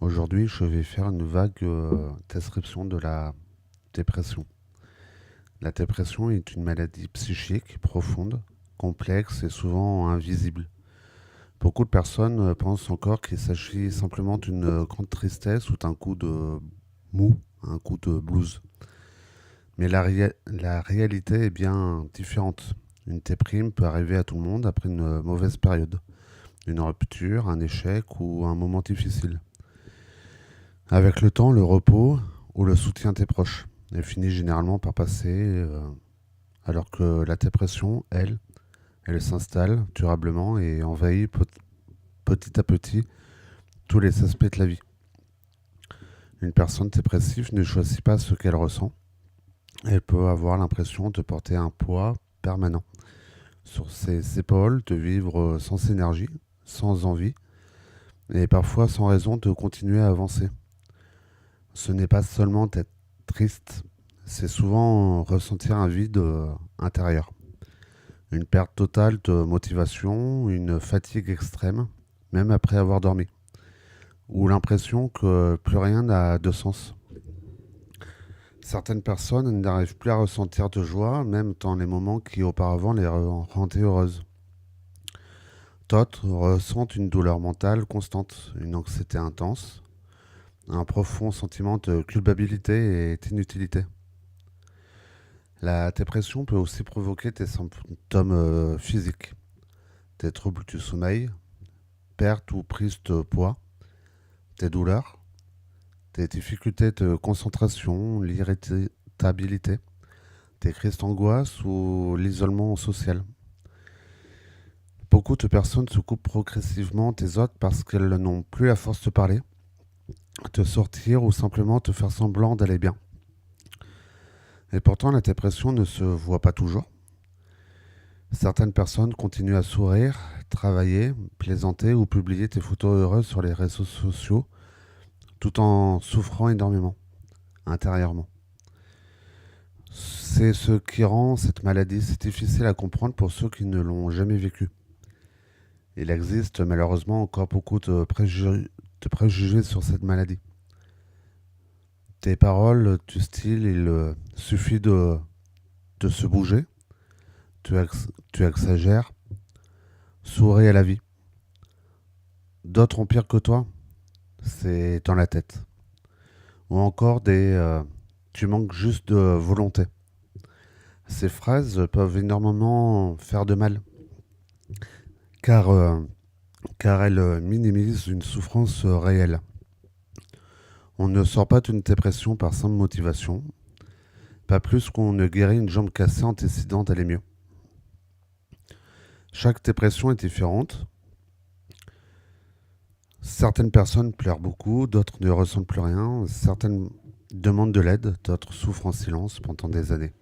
Aujourd'hui, je vais faire une vague description de la dépression. La dépression est une maladie psychique profonde, complexe et souvent invisible. Beaucoup de personnes pensent encore qu'il s'agit simplement d'une grande tristesse ou d'un coup de mou, un coup de blues. Mais la réalité est bien différente. Une déprime peut arriver à tout le monde après une mauvaise période, une rupture, un échec ou un moment difficile. Avec le temps, le repos ou le soutien de tes proches. Elle finit généralement par passer, alors que la dépression, elle s'installe durablement et envahit petit à petit tous les aspects de la vie. Une personne dépressive ne choisit pas ce qu'elle ressent. Elle peut avoir l'impression de porter un poids permanent sur ses épaules, de vivre sans énergie, sans envie et parfois sans raison de continuer à avancer. Ce n'est pas seulement être triste, c'est souvent ressentir un vide intérieur. Une perte totale de motivation, une fatigue extrême, même après avoir dormi. Ou l'impression que plus rien n'a de sens. Certaines personnes n'arrivent plus à ressentir de joie, même dans les moments qui auparavant les rendaient heureuses. D'autres ressentent une douleur mentale constante, une anxiété intense, un profond sentiment de culpabilité et d'inutilité. La dépression peut aussi provoquer des symptômes physiques, des troubles du sommeil, perte ou prise de poids, des douleurs, des difficultés de concentration, l'irritabilité, des crises d'angoisse ou l'isolement social. Beaucoup de personnes se coupent progressivement des autres parce qu'elles n'ont plus la force de parler, de sortir ou simplement de faire semblant d'aller bien. Et pourtant, la dépression ne se voit pas toujours. Certaines personnes continuent à sourire, travailler, plaisanter ou publier des photos heureuses sur les réseaux sociaux tout en souffrant énormément, intérieurement. C'est ce qui rend cette maladie si difficile à comprendre pour ceux qui ne l'ont jamais vécue. Il existe malheureusement encore beaucoup de préjugés sur cette maladie. Des paroles du style il suffit de se bouger, tu exagères, souris à la vie. D'autres ont pire que toi, c'est dans la tête. Ou encore tu manques juste de volonté. Ces phrases peuvent énormément faire de mal, car, euh, car elles minimisent une souffrance réelle. On ne sort pas d'une dépression par simple motivation, pas plus qu'on ne guérit une jambe cassée en décidant d'aller mieux. Chaque dépression est différente. Certaines personnes pleurent beaucoup, d'autres ne ressentent plus rien, certaines demandent de l'aide, d'autres souffrent en silence pendant des années.